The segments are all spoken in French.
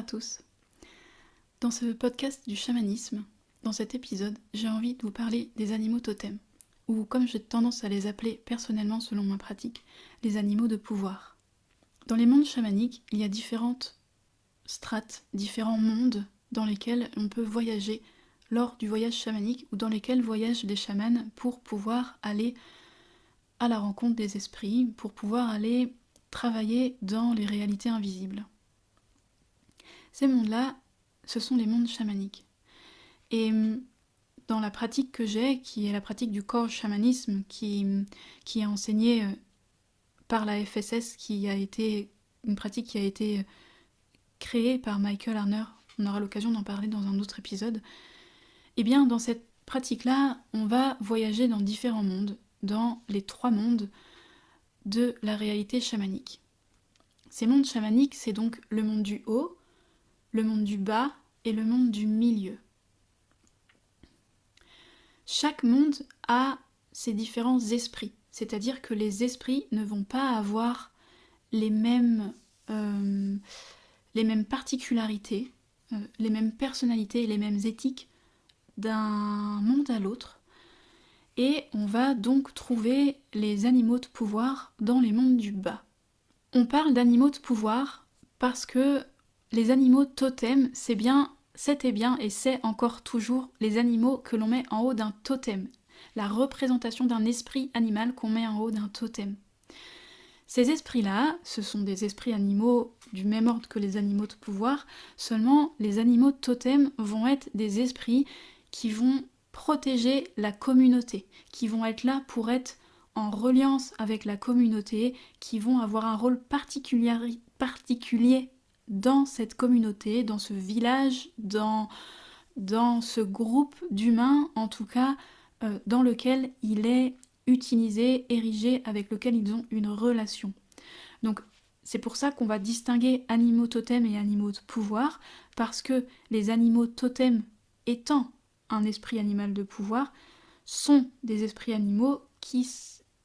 à tous. Dans ce podcast du chamanisme, dans cet épisode, j'ai envie de vous parler des animaux totems, ou comme j'ai tendance à les appeler personnellement selon ma pratique, les animaux de pouvoir. Dans les mondes chamaniques, il y a différentes strates, différents mondes dans lesquels on peut voyager lors du voyage chamanique ou dans lesquels voyagent les chamans pour pouvoir aller à la rencontre des esprits, pour pouvoir aller travailler dans les réalités invisibles. Ces mondes-là, ce sont les mondes chamaniques. Et dans la pratique que j'ai, qui est la pratique du core chamanisme, qui est enseignée par la FSS, qui a été une pratique qui a été créée par Michael Harner, on aura l'occasion d'en parler dans un autre épisode, et bien dans cette pratique-là, on va voyager dans différents mondes, dans les 3 mondes de la réalité chamanique. Ces mondes chamaniques, c'est donc le monde du haut, le monde du bas et le monde du milieu. Chaque monde a ses différents esprits, c'est-à-dire que les esprits ne vont pas avoir les mêmes particularités, les mêmes personnalités et les mêmes éthiques d'un monde à l'autre. Et on va donc trouver les animaux de pouvoir dans les mondes du bas. On parle d'animaux de pouvoir parce que les animaux totems, c'était bien et c'est encore toujours les animaux que l'on met en haut d'un totem, la représentation d'un esprit animal qu'on met en haut d'un totem. Ces esprits-là, ce sont des esprits animaux du même ordre que les animaux de pouvoir, seulement les animaux totems vont être des esprits qui vont protéger la communauté, qui vont être là pour être en reliance avec la communauté, qui vont avoir un rôle particulier dans cette communauté, dans ce village, dans ce groupe d'humains, en tout cas, dans lequel il est utilisé, érigé, avec lequel ils ont une relation. Donc c'est pour ça qu'on va distinguer animaux totems et animaux de pouvoir, parce que les animaux totems étant un esprit animal de pouvoir, sont des esprits animaux qui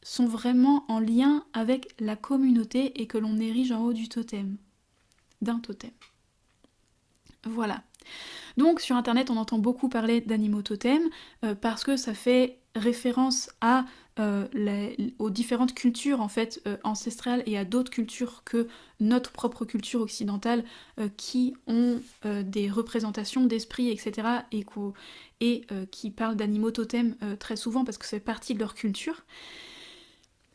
sont vraiment en lien avec la communauté et que l'on érige en haut du totem. D'un totem. Voilà. Donc sur internet on entend beaucoup parler d'animaux totems parce que ça fait référence aux différentes cultures en fait ancestrales et à d'autres cultures que notre propre culture occidentale qui ont des représentations d'esprits etc. et qui parlent d'animaux totems très souvent parce que ça fait partie de leur culture.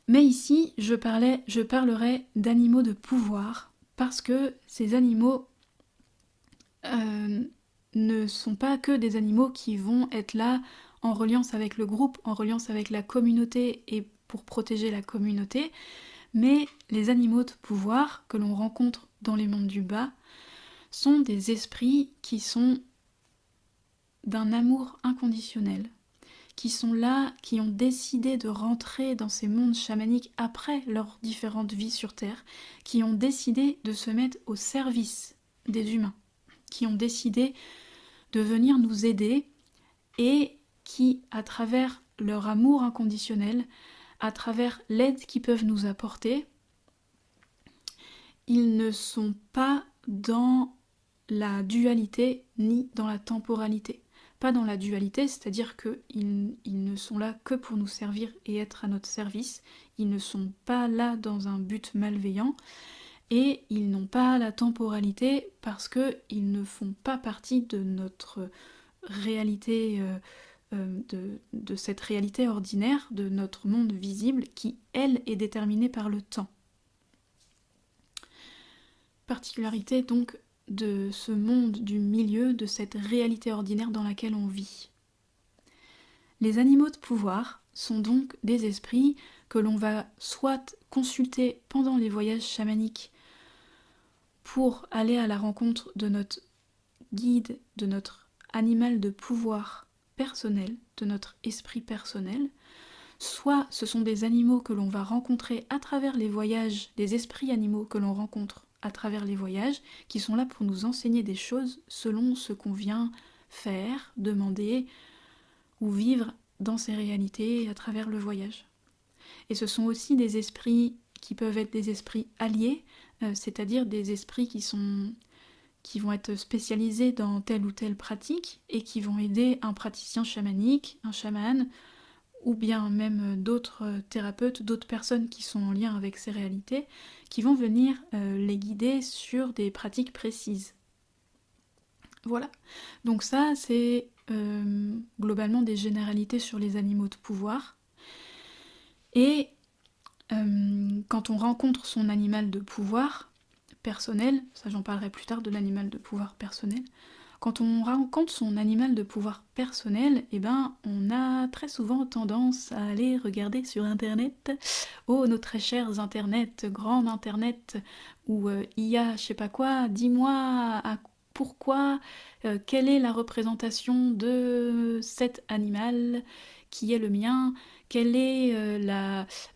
Mais ici je parlerai d'animaux de pouvoir parce que ces animaux ne sont pas que des animaux qui vont être là en reliance avec le groupe, en reliance avec la communauté et pour protéger la communauté, mais les animaux de pouvoir que l'on rencontre dans les mondes du bas sont des esprits qui sont d'un amour inconditionnel, qui sont là, qui ont décidé de rentrer dans ces mondes chamaniques après leurs différentes vies sur Terre, qui ont décidé de se mettre au service des humains, qui ont décidé de venir nous aider et qui, à travers leur amour inconditionnel, à travers l'aide qu'ils peuvent nous apporter, ils ne sont pas dans la dualité ni dans la temporalité. Pas dans la dualité, c'est-à-dire qu'ils ne sont là que pour nous servir et être à notre service. Ils ne sont pas là dans un but malveillant. Et ils n'ont pas la temporalité parce qu'ils ne font pas partie de notre réalité, de cette réalité ordinaire, de notre monde visible qui, elle, est déterminée par le temps. Particularité donc de ce monde du milieu, de cette réalité ordinaire dans laquelle on vit. Les animaux de pouvoir sont donc des esprits que l'on va soit consulter pendant les voyages chamaniques pour aller à la rencontre de notre guide, de notre animal de pouvoir personnel, de notre esprit personnel, soit ce sont des animaux que l'on va rencontrer à travers les voyages, des esprits animaux que l'on rencontre à travers les voyages, qui sont là pour nous enseigner des choses selon ce qu'on vient faire, demander ou vivre dans ces réalités à travers le voyage. Et ce sont aussi des esprits qui peuvent être des esprits alliés, c'est-à-dire des esprits qui sont qui vont être spécialisés dans telle ou telle pratique et qui vont aider un praticien chamanique, un chaman, ou bien même d'autres thérapeutes, d'autres personnes qui sont en lien avec ces réalités, qui vont venir les guider sur des pratiques précises. Voilà. Donc ça, c'est globalement des généralités sur les animaux de pouvoir. Et quand on rencontre son animal de pouvoir personnel, ça j'en parlerai plus tard de l'animal de pouvoir personnel, quand on rencontre son animal de pouvoir personnel, eh ben, on a très souvent tendance à aller regarder sur Internet, oh nos très chers Internet, grand Internet, ou IA, je sais pas quoi, dis-moi pourquoi, quelle est la représentation de cet animal qui est le mien, quel est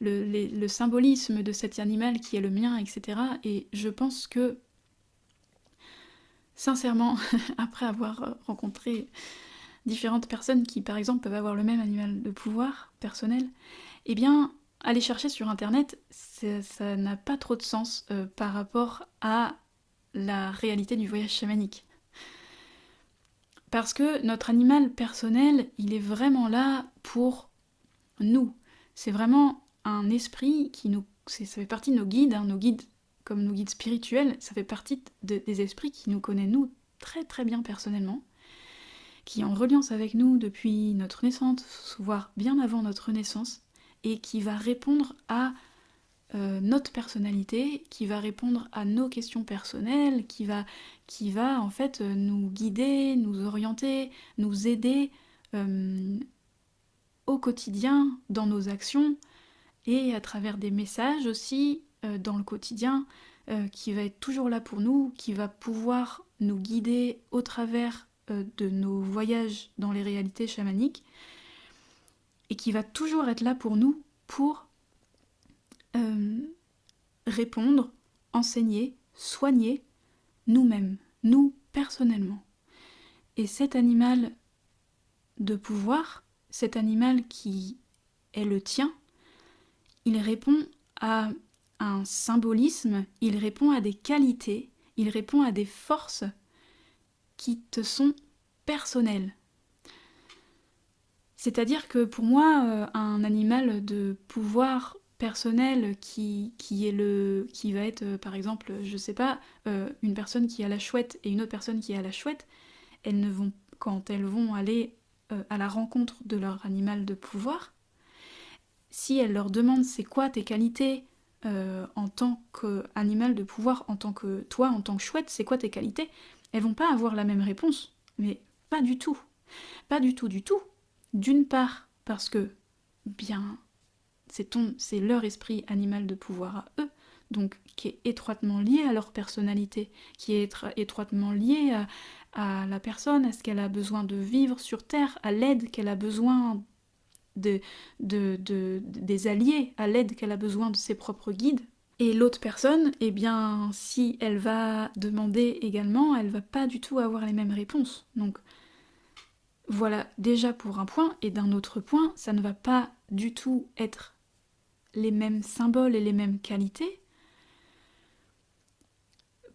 le symbolisme de cet animal qui est le mien, etc. Et je pense que, sincèrement, après avoir rencontré différentes personnes qui, par exemple, peuvent avoir le même animal de pouvoir personnel, eh bien, aller chercher sur Internet, ça n'a pas trop de sens par rapport à la réalité du voyage chamanique. Parce que notre animal personnel, il est vraiment là pour nous. C'est vraiment un esprit qui nous... ça fait partie de nos guides, hein, nos guides comme nos guides spirituels, ça fait partie des esprits qui nous connaissent nous très très bien personnellement, qui est en reliance avec nous depuis notre naissance, voire bien avant notre naissance, et qui va répondre à notre personnalité, qui va répondre à nos questions personnelles, qui va en fait nous guider, nous orienter, nous aider au quotidien, dans nos actions, et à travers des messages aussi, dans le quotidien, qui va être toujours là pour nous, qui va pouvoir nous guider au travers de nos voyages dans les réalités chamaniques, et qui va toujours être là pour nous, pour répondre, enseigner, soigner nous-mêmes, nous personnellement. Et cet animal de pouvoir, cet animal qui est le tien, il répond à un symbolisme, il répond à des qualités, il répond à des forces qui te sont personnelles. C'est-à-dire que pour moi, un animal de pouvoir personnel qui va être, par exemple, je sais pas, une personne qui a la chouette et une autre personne qui a la chouette, elles ne vont, quand elles vont aller à la rencontre de leur animal de pouvoir, si elles leur demandent c'est quoi tes qualités en tant qu'animal de pouvoir, en tant que toi, en tant que chouette, c'est quoi tes qualités, elles vont pas avoir la même réponse. Mais pas du tout. Pas du tout, du tout. D'une part, parce que, bien, c'est leur esprit animal de pouvoir à eux, donc qui est étroitement lié à leur personnalité, qui est étroitement lié à la personne, à ce qu'elle a besoin de vivre sur Terre, à l'aide qu'elle a besoin des alliés, à l'aide qu'elle a besoin de ses propres guides. Et l'autre personne, eh bien, si elle va demander également, elle va pas du tout avoir les mêmes réponses. Donc, voilà déjà pour un point, et d'un autre point, ça ne va pas du tout être les mêmes symboles et les mêmes qualités,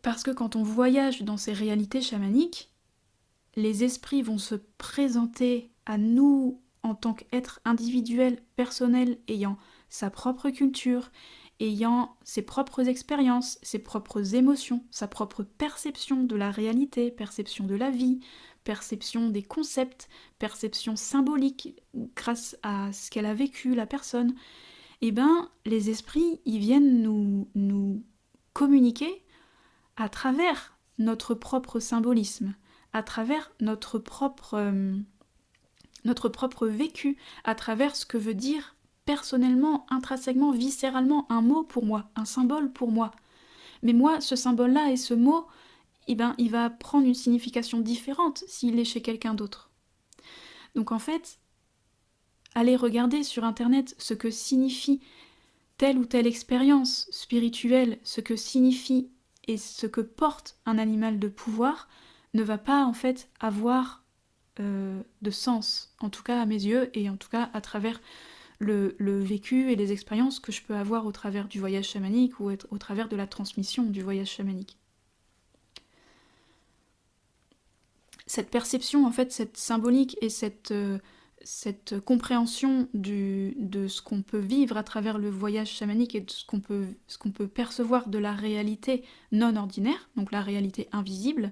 parce que quand on voyage dans ces réalités chamaniques, les esprits vont se présenter à nous en tant qu'être individuel, personnel, ayant sa propre culture, ayant ses propres expériences, ses propres émotions, sa propre perception de la réalité, perception de la vie, perception des concepts, perception symbolique grâce à ce qu'elle a vécu, la personne. Eh bien, les esprits, ils viennent nous communiquer à travers notre propre symbolisme, à travers notre propre vécu, à travers ce que veut dire personnellement, intrinsèquement, viscéralement un mot pour moi, un symbole pour moi. Mais moi, ce symbole-là et ce mot, eh ben, il va prendre une signification différente s'il est chez quelqu'un d'autre. Donc en fait, allez regarder sur Internet ce que signifie telle ou telle expérience spirituelle, ce que signifie et ce que porte un animal de pouvoir, ne va pas en fait avoir de sens, en tout cas à mes yeux, et en tout cas à travers le vécu et les expériences que je peux avoir au travers du voyage chamanique ou au travers de la transmission du voyage chamanique. cette perception, en fait, cette symbolique et cette compréhension de ce qu'on peut vivre à travers le voyage chamanique et de ce qu'on peut percevoir de la réalité non ordinaire, donc la réalité invisible.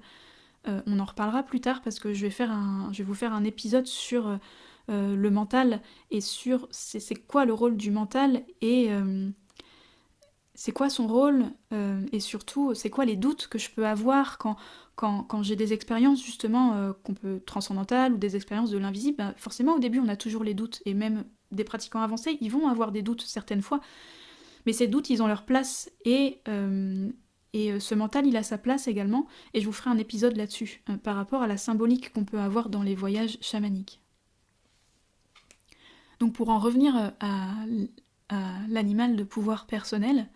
On en reparlera plus tard parce que je vais vous faire un épisode sur le mental et sur c'est quoi le rôle du mental et c'est quoi son rôle et surtout c'est quoi les doutes que je peux avoir quand j'ai des expériences justement transcendantales ou des expériences de l'invisible. Bah, forcément au début on a toujours les doutes et même des pratiquants avancés ils vont avoir des doutes certaines fois, mais ces doutes ils ont leur place et ce mental il a sa place également et je vous ferai un épisode là-dessus par rapport à la symbolique qu'on peut avoir dans les voyages chamaniques. Donc pour en revenir à l'animal de pouvoir personnel,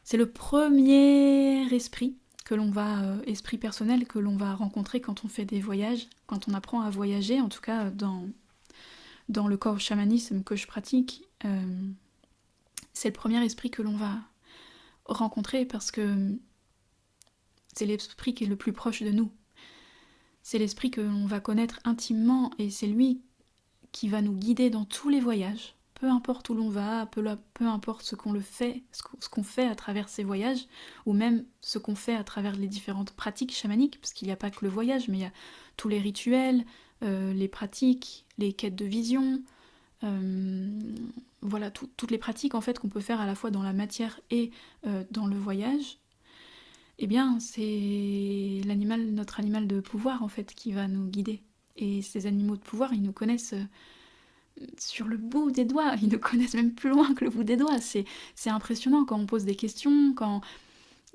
c'est le premier esprit esprit personnel que l'on va rencontrer quand on fait des voyages, quand on apprend à voyager, en tout cas dans le corps chamanisme que je pratique. C'est le premier esprit que l'on va rencontrer parce que c'est l'esprit qui est le plus proche de nous. C'est l'esprit que l'on va connaître intimement et c'est lui qui va nous guider dans tous les voyages. Peu importe où l'on va, peu importe ce qu'on fait à travers ces voyages, ou même ce qu'on fait à travers les différentes pratiques chamaniques, parce qu'il n'y a pas que le voyage, mais il y a tous les rituels, les pratiques, les quêtes de vision, voilà, toutes les pratiques en fait qu'on peut faire à la fois dans la matière et dans le voyage. Eh bien, c'est notre animal de pouvoir en fait qui va nous guider. Et ces animaux de pouvoir, ils nous connaissent sur le bout des doigts, ils nous connaissent même plus loin que le bout des doigts. C'est impressionnant quand on pose des questions, quand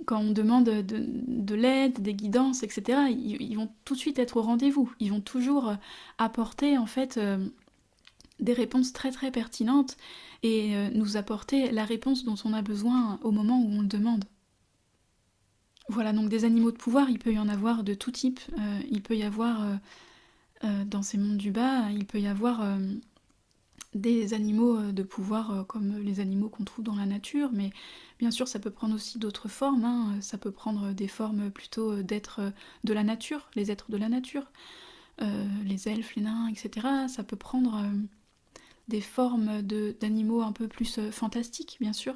on demande de l'aide, des guidances, etc. Ils vont tout de suite être au rendez-vous. Ils vont toujours apporter en fait des réponses très très pertinentes et nous apporter la réponse dont on a besoin au moment où on le demande. Voilà, donc des animaux de pouvoir, il peut y en avoir de tout type. Il peut y avoir dans ces mondes du bas, il peut y avoir des animaux de pouvoir comme les animaux qu'on trouve dans la nature, mais bien sûr ça peut prendre aussi d'autres formes, hein. Ça peut prendre des formes plutôt d'êtres de la nature, les êtres de la nature, les elfes, les nains, etc. Ça peut prendre des formes d'animaux un peu plus fantastiques, bien sûr.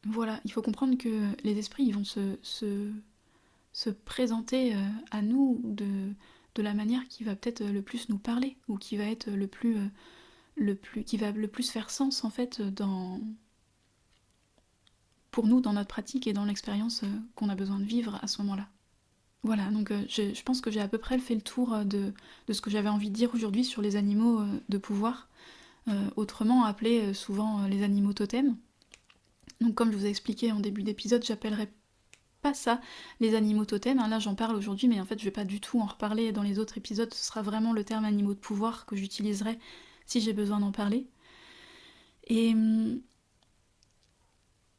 Voilà, il faut comprendre que les esprits ils vont se présenter à nous de la manière qui va peut-être le plus nous parler, ou qui va être qui va le plus faire sens en fait pour nous dans notre pratique et dans l'expérience qu'on a besoin de vivre à ce moment-là. Voilà, donc je pense que j'ai à peu près fait le tour de ce que j'avais envie de dire aujourd'hui sur les animaux de pouvoir, autrement appelés souvent les animaux totems. Donc comme je vous ai expliqué en début d'épisode, j'appellerais pas ça les animaux totems, hein. Là j'en parle aujourd'hui, mais en fait je vais pas du tout en reparler dans les autres épisodes, ce sera vraiment le terme animaux de pouvoir que j'utiliserai si j'ai besoin d'en parler. Et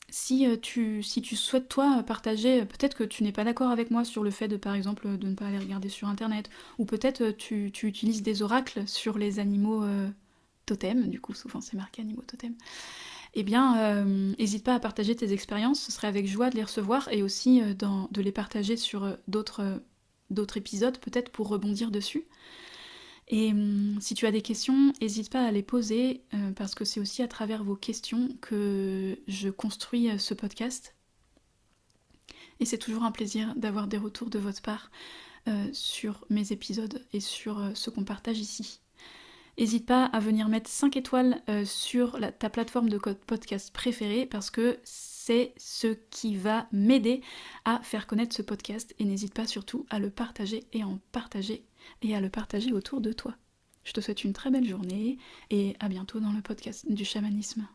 si tu souhaites toi partager, peut-être que tu n'es pas d'accord avec moi sur le fait de par exemple de ne pas aller regarder sur internet, ou peut-être tu utilises des oracles sur les animaux totems, du coup souvent c'est marqué animaux totems, eh bien, n'hésite pas à partager tes expériences, ce serait avec joie de les recevoir et aussi de les partager sur d'autres épisodes, peut-être pour rebondir dessus. Et si tu as des questions, n'hésite pas à les poser, parce que c'est aussi à travers vos questions que je construis ce podcast. Et c'est toujours un plaisir d'avoir des retours de votre part sur mes épisodes et sur ce qu'on partage ici. N'hésite pas à venir mettre 5 étoiles sur ta plateforme de podcast préférée parce que c'est ce qui va m'aider à faire connaître ce podcast. Et n'hésite pas surtout à le partager et à le partager autour de toi. Je te souhaite une très belle journée et à bientôt dans le podcast du chamanisme.